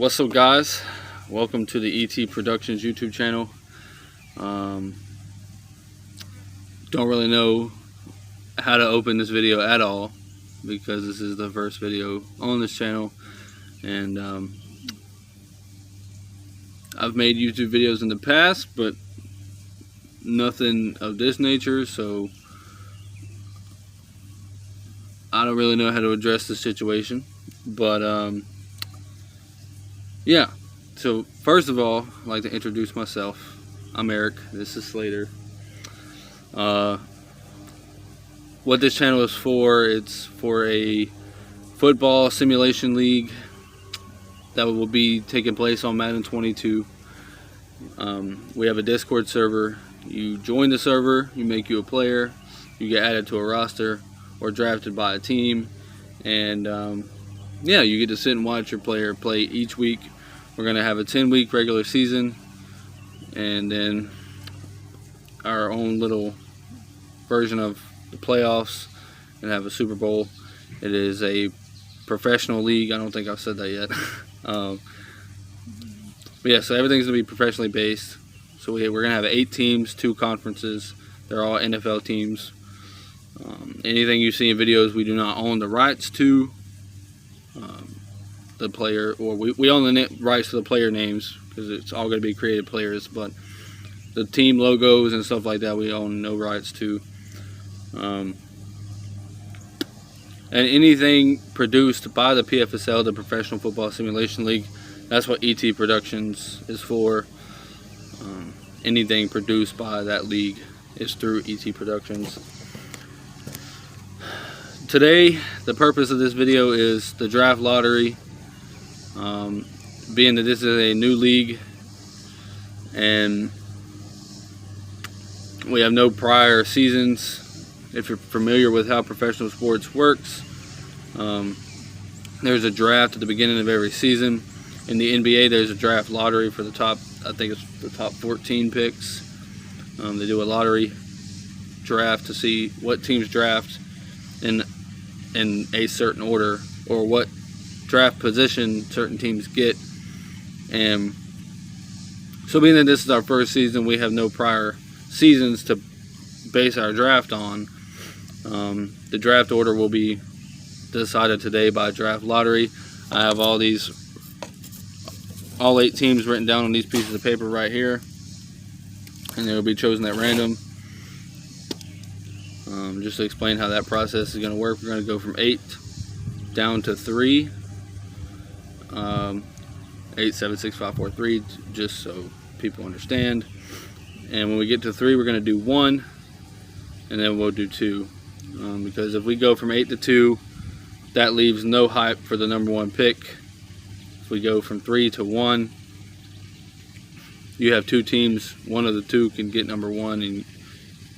What's up, guys? Welcome to the ET Productions YouTube channel. Don't really know how to open this video at all because this is the first video on this channel, and I've made YouTube videos in the past, but nothing of this nature, so I don't really know how to address the situation. But yeah, so first of all, I'd like to introduce myself. I'm Eric, this is Slater. What this channel is for, it's for a football simulation league that will be taking place on Madden 22. We have a Discord server. You join the server, you make you a player, you get added to a roster or drafted by a team, and yeah, you get to sit and watch your player play each week. We're going to have a 10-week regular season and then our own little version of the playoffs and have a Super Bowl. It is a professional league. I don't think I've said that yet. But yeah, so everything's going to be professionally based. So we're going to have 8 teams, 2 conferences. They're all NFL teams. Anything you see in videos, we do not own the rights to. The player, or we own the rights to the player names because it's all going to be created players, but the team logos and stuff like that we own no rights to. And anything produced by the PFSL, the Professional Football Simulation League, that's what ET Productions is for. Anything produced by that league is through ET Productions. Today, the purpose of this video is the draft lottery. Being that this is a new league and we have no prior seasons, if you're familiar with how professional sports works, there's a draft at the beginning of every season. In the NBA, there's a draft lottery for the top, I think it's the top 14 picks. They do a lottery draft to see what teams draft in a certain order, or what draft position certain teams get. And so being that this is our first season, we have no prior seasons to base our draft on. The draft order will be decided today by draft lottery. I have all 8 teams written down on these pieces of paper right here, and they will be chosen at random. Just to explain how that process is going to work, we're going to go from 8 down to 3. 8, 7, 6, 5, 4, 3, just so people understand. And when we get to 3, we're going to do 1, and then we'll do 2. Because if we go from 8 to 2, that leaves no hype for the number 1 pick. If we go from 3 to 1, you have 2 teams. One of the 2 can get number 1, and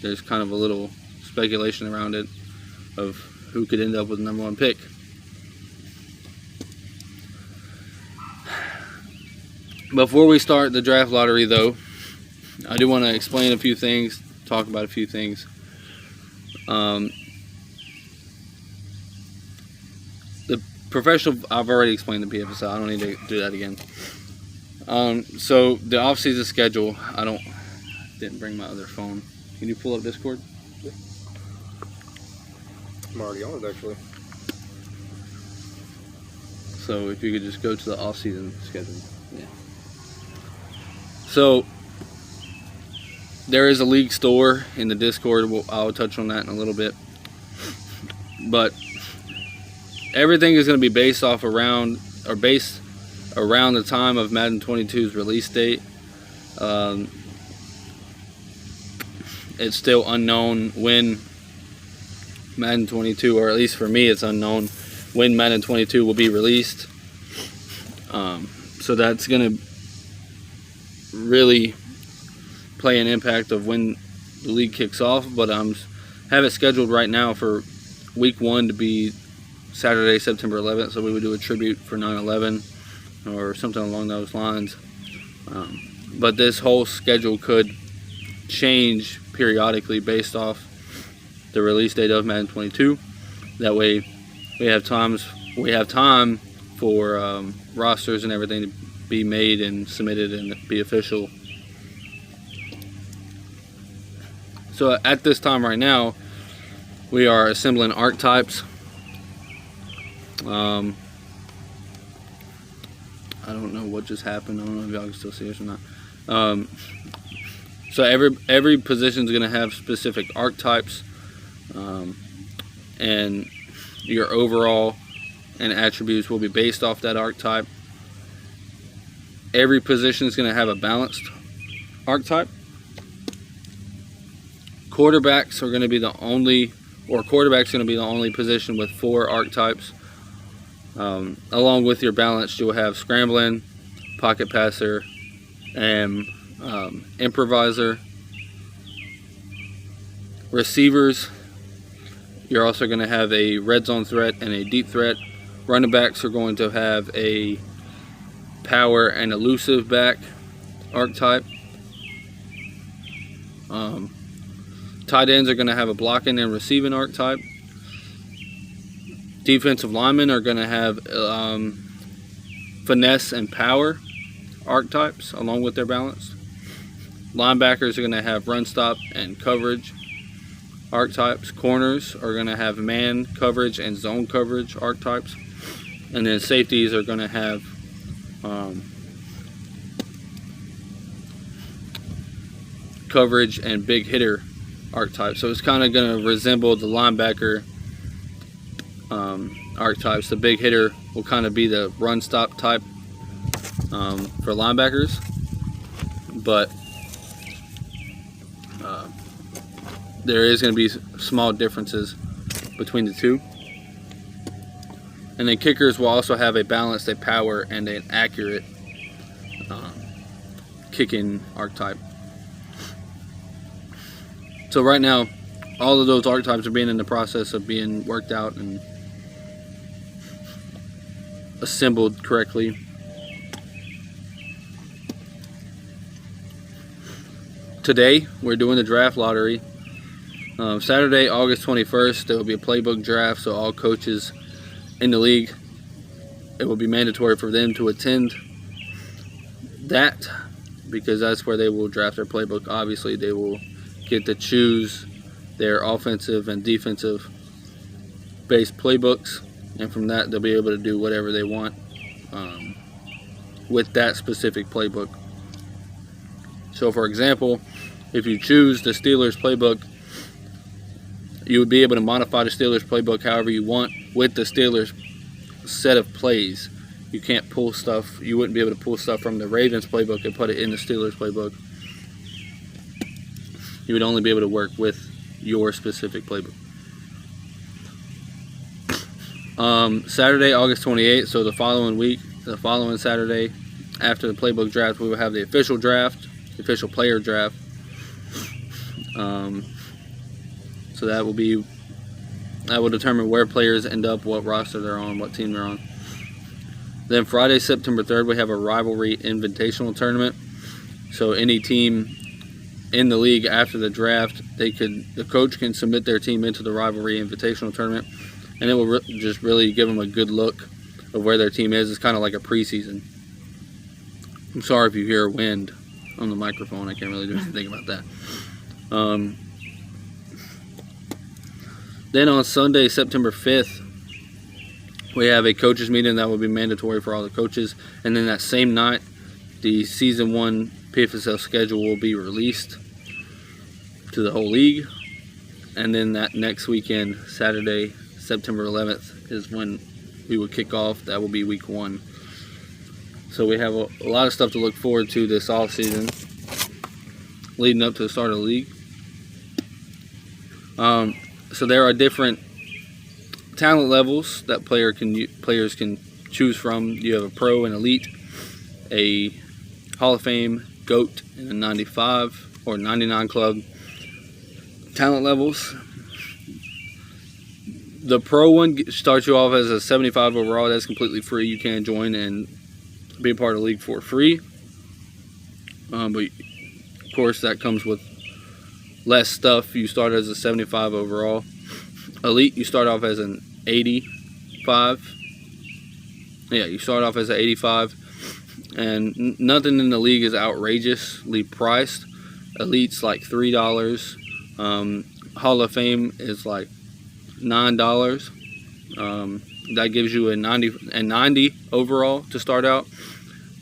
there's kind of a little speculation around it of who could end up with the number 1 pick. Before we start the draft lottery, though, I do want to explain a few things, talk about a few things. The professional, I've already explained the PFSL, I don't need to do that again. So the off-season schedule, didn't bring my other phone. Can you pull up Discord? Yeah. I'm already on it, actually. So if you could just go to the off-season schedule. Yeah. So there is a league store in the Discord. I'll touch on that in a little bit. But everything is going to be based around the time of Madden 22's release date. It's still unknown when Madden 22, or at least for me, it's unknown when Madden 22 will be released. So that's going to really play an impact of when the league kicks off. But I have it scheduled right now for week 1 to be Saturday, September 11th. So we would do a tribute for 9/11 or something along those lines. But this whole schedule could change periodically based off the release date of Madden 22. That way we have time for rosters and everything to be made and submitted and be official. So at this time right now, we are assembling archetypes. I don't know what just happened. I don't know if y'all can still see us or not. So every position is going to have specific archetypes, and your overall and attributes will be based off that archetype. Every position is going to have a balanced archetype. Quarterbacks are going to be the only, or quarterback's going to be the only position with 4 archetypes. Along with your balance, you'll have scrambling, pocket passer, and improviser. Receivers, you're also going to have a red zone threat and a deep threat. Running backs are going to have a power and elusive back archetype. Tight ends are going to have a blocking and receiving archetype. Defensive linemen are going to have finesse and power archetypes along with their balance. Linebackers are going to have run stop and coverage archetypes. Corners are going to have man coverage and zone coverage archetypes. And then safeties are going to have coverage and big hitter archetypes. So it's kind of going to resemble the linebacker archetypes. The big hitter will kind of be the run stop type for linebackers, but there is going to be small differences between the two. And then kickers will also have a balanced, a power, and an accurate kicking archetype. So right now, all of those archetypes are being in the process of being worked out and assembled correctly. Today, we're doing the draft lottery. Saturday, August 21st, there will be a playbook draft, so all coaches in the league, it will be mandatory for them to attend that, because that's where they will draft their playbook. Obviously, they will get to choose their offensive and defensive based playbooks, and from that they'll be able to do whatever they want with that specific playbook. So for example, if you choose the Steelers playbook, you would be able to modify the Steelers playbook however you want with the Steelers set of plays. You can't pull stuff, you wouldn't be able to pull stuff from the Ravens playbook and put it in the Steelers playbook. You would only be able to work with your specific playbook. Saturday, August 28th, so the following week, the following Saturday, after the playbook draft, we will have the official draft, the official player draft. So that will determine where players end up, what roster they're on, what team they're on. Then Friday, September 3rd, we have a rivalry invitational tournament. So any team in the league after the draft, the coach can submit their team into the rivalry invitational tournament, and it will just really give them a good look of where their team is. It's kind of like a preseason. I'm sorry if you hear wind on the microphone. I can't really do anything about that. Then on Sunday, September 5th, we have a coaches meeting that will be mandatory for all the coaches. And then that same night, the Season 1 PFSL schedule will be released to the whole league. And then that next weekend, Saturday, September 11th, is when we will kick off. That will be week 1. So we have a lot of stuff to look forward to this off season, leading up to the start of the league. So there are different talent levels that players can choose from. You have a pro and elite, a Hall of Fame, GOAT, and a 95 or 99 club talent levels. The pro one starts you off as a 75 overall. That's completely free. You can join and be a part of the league for free. But of course that comes with less stuff. You start as a 75 overall. Elite, you start off as an 85. Yeah, you start off as an 85, and nothing in the league is outrageously priced. Elite's like $3. Hall of Fame is like $9. That gives you a 90 overall to start out.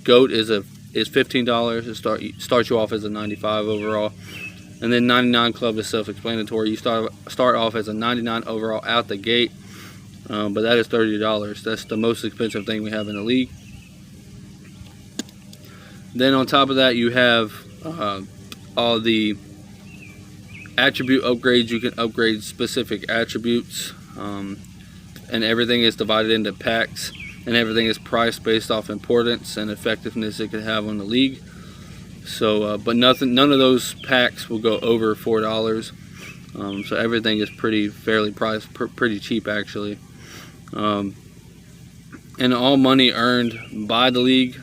GOAT is $15. It starts you off as a 95 overall, and then 99 Club is self-explanatory. You start off as a 99 overall out the gate, but that is $30. That's the most expensive thing we have in the league. Then on top of that, you have all the attribute upgrades. You can upgrade specific attributes, and everything is divided into packs, and everything is priced based off importance and effectiveness it could have on the league. So, but none of those packs will go over $4. So everything is fairly priced, pretty cheap actually. And all money earned by the league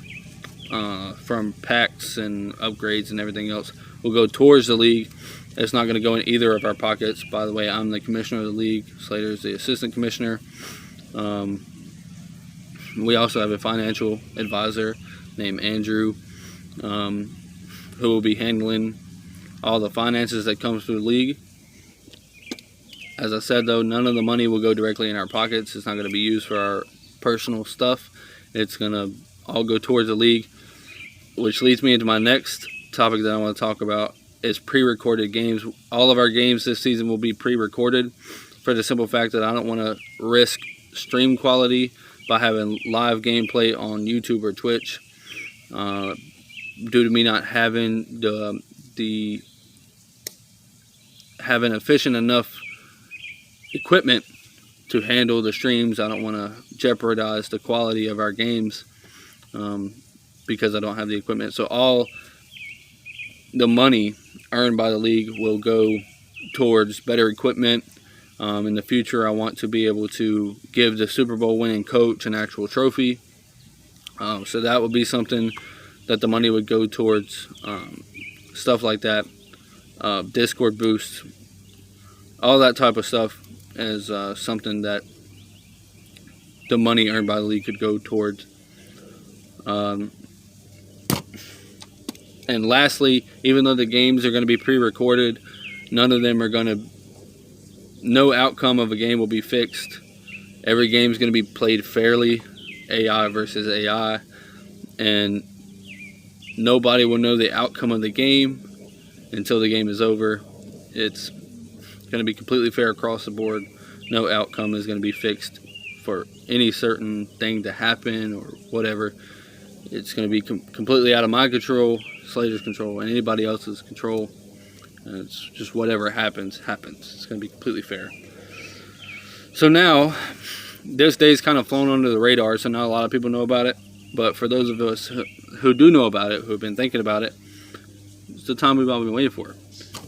from packs and upgrades and everything else will go towards the league. It's not going to go in either of our pockets. By the way, I'm the commissioner of the league. Slater's the assistant commissioner. We also have a financial advisor named Andrew, who will be handling all the finances that comes through the league. As I said, though, none of the money will go directly in our pockets. It's not going to be used for our personal stuff. It's going to all go towards the league, which leads me into my next topic that I want to talk about is pre-recorded games. All of our games this season will be pre-recorded for the simple fact that I don't want to risk stream quality by having live gameplay on YouTube or Twitch due to me not having having efficient enough equipment to handle the streams. I don't want to jeopardize the quality of our games because I don't have the equipment. So all the money earned by the league will go towards better equipment. In the future, I want to be able to give the Super Bowl winning coach an actual trophy. So that would be something that the money would go towards, stuff like that. Discord boosts, all that type of stuff is something that the money earned by the league could go towards. And lastly, even though the games are going to be pre-recorded, none of them are going to, no outcome of a game will be fixed. Every game is going to be played fairly, AI versus AI, and nobody will know the outcome of the game until the game is over. It's going to be completely fair across the board. No outcome is going to be fixed for any certain thing to happen or whatever. It's going to be completely out of my control, Slater's control, and anybody else's control. And it's just whatever happens. It's going to be completely fair. So now, this day's kind of flown under the radar, so not a lot of people know about it. But for those of us who do know about it, who have been thinking about it, it's the time we've all been waiting for.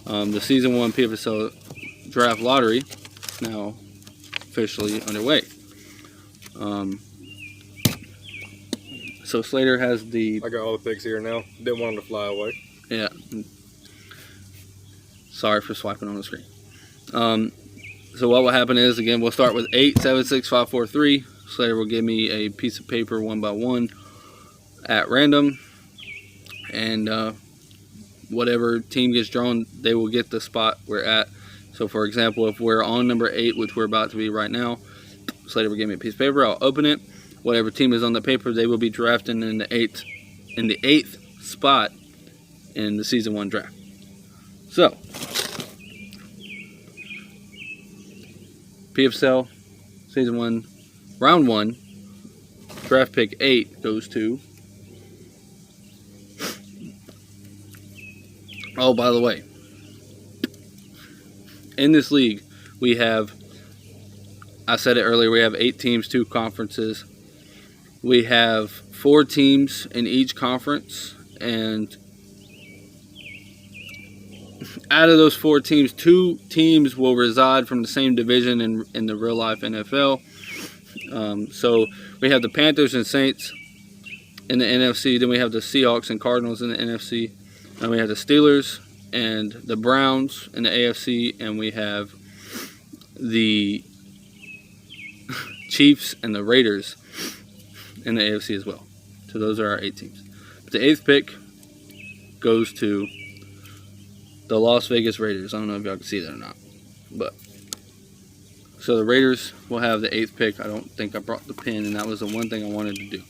The Season 1 PFSL Draft Lottery is now officially underway. So Slater has the... I got all the picks here now. Didn't want them to fly away. Yeah. Sorry for swiping on the screen. So what will happen is, again, we'll start with 8, 7, 6, 5, 4, 3. Slater will give me a piece of paper one by one at random. And whatever team gets drawn, they will get the spot we're at. So, for example, if we're on number 8, which we're about to be right now, Slater will give me a piece of paper. I'll open it. Whatever team is on the paper, they will be drafting in the eighth spot in the Season 1 draft. So, PFSL Season 1, Round 1, draft pick 8 goes to... Oh, by the way, in this league, we have, I said it earlier, we have 8 teams, 2 conferences. We have 4 teams in each conference, and out of those 4 teams, 2 teams will reside from the same division in the real life NFL. So we have the Panthers and Saints in the NFC, then we have the Seahawks and Cardinals in the NFC, and we have the Steelers and the Browns in the AFC, and we have the Chiefs and the Raiders in the AFC as well. So those are our 8 teams. But the 8th pick goes to the Las Vegas Raiders. I don't know if y'all can see that or not. But so the Raiders will have the 8th pick. I don't think I brought the pin, and that was the one thing I wanted to do.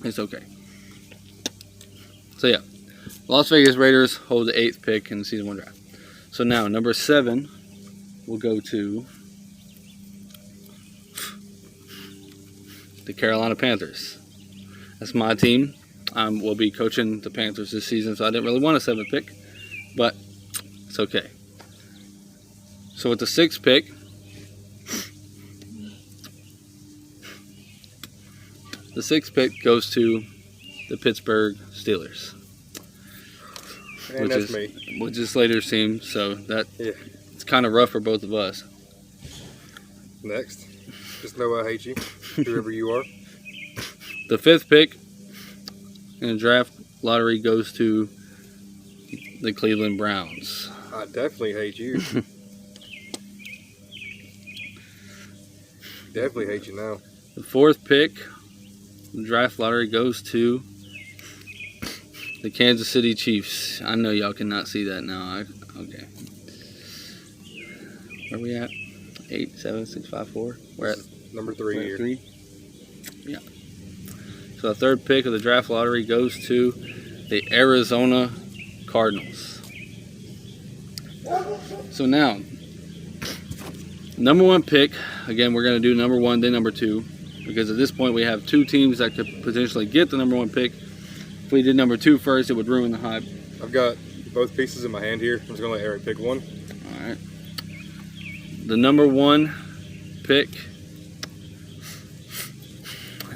It's okay. So yeah, Las Vegas Raiders hold the 8th pick in the season 1 draft. So now number 7 will go to the Carolina Panthers. That's my team. We'll be coaching the Panthers this season, so I didn't really want a 7th pick, but it's okay. So with the 6th pick, the 6th pick goes to the Pittsburgh Steelers. And that's me. Which is Slater's team, so it's kind of rough for both of us. Next. Just know I hate you, whoever you are. The 5th pick in the draft lottery goes to the Cleveland Browns. I definitely hate you. Definitely hate you now. The 4th pick in the draft lottery goes to the Kansas City Chiefs. I know y'all cannot see that now. Okay. Where are we at? 8, 7, 6, 5, 4. We're at number 3 here. 3. Yeah. So the 3rd pick of the draft lottery goes to the Arizona Cardinals. So now, number 1 pick. Again, we're going to do number 1, then number 2. Because at this point, we have 2 teams that could potentially get the number 1 pick. If we did number 2 first, it would ruin the hype. I've got both pieces in my hand here. I'm just going to let Eric pick one. All right. The number 1 pick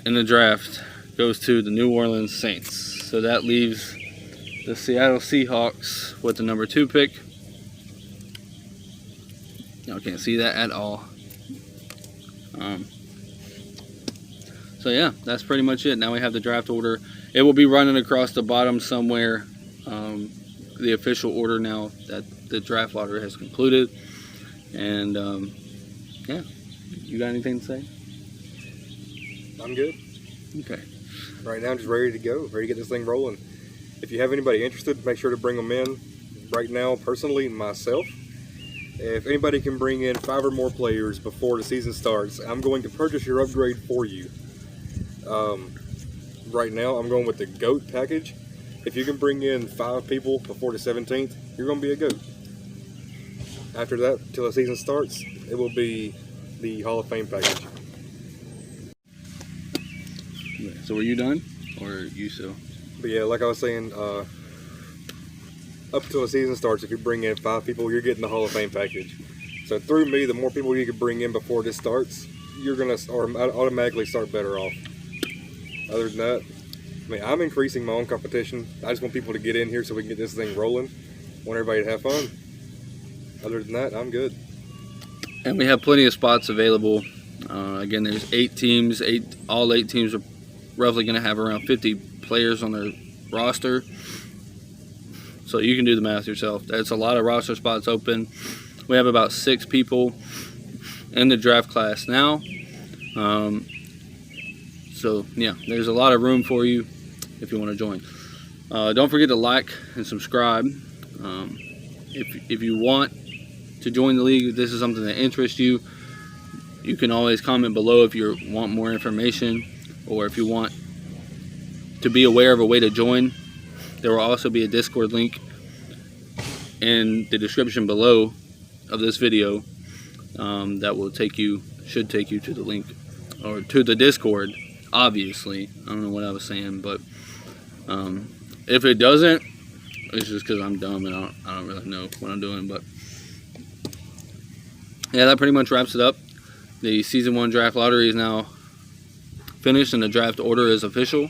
in the draft goes to the New Orleans Saints. So that leaves the Seattle Seahawks with the number 2 pick. Y'all can't see that at all. So yeah, that's pretty much it. Now we have the draft order. It will be running across the bottom somewhere. The official order now that the draft lottery has concluded. And yeah, you got anything to say? I'm good. Okay. Right now I'm just ready to go, ready to get this thing rolling. If you have anybody interested, make sure to bring them in. Right now, personally, myself, if anybody can bring in 5 or more players before the season starts, I'm going to purchase your upgrade for you. Right now, I'm going with the GOAT package. If you can bring in 5 people before the 17th, you're going to be a GOAT. After that, till the season starts, it will be the Hall of Fame package. So were you done, or you still? But yeah, like I was saying, up until the season starts, if you bring in 5 people, you're getting the Hall of Fame package. So through me, the more people you can bring in before this starts, you're going to automatically start better off. Other than that, I mean, I'm increasing my own competition. I just want people to get in here so we can get this thing rolling. I want everybody to have fun. Other than that, I'm good. And we have plenty of spots available. Again, there's 8 teams. All 8 teams are roughly going to have around 50 players on their roster. So you can do the math yourself. There's a lot of roster spots open. We have about 6 people in the draft class now. So yeah, there's a lot of room for you if you want to join. Don't forget to like and subscribe. If you want to join the league, if this is something that interests you, you can always comment below if you want more information, or if you want to be aware of a way to join. There will also be a Discord link in the description below of this video that will should take you to the link, or to the Discord. Obviously, I don't know what I was saying, but if it doesn't, it's just because I'm dumb and I don't really know what I'm doing. But yeah, that pretty much wraps it up. The season 1 draft lottery is now finished and the draft order is official.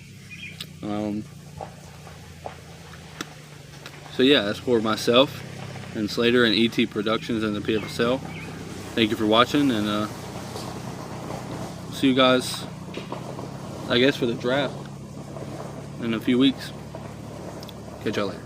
So yeah, that's for myself and Slater and ET Productions and the PFSL. Thank you for watching, and see you guys, I guess, for the draft in a few weeks. Catch y'all later.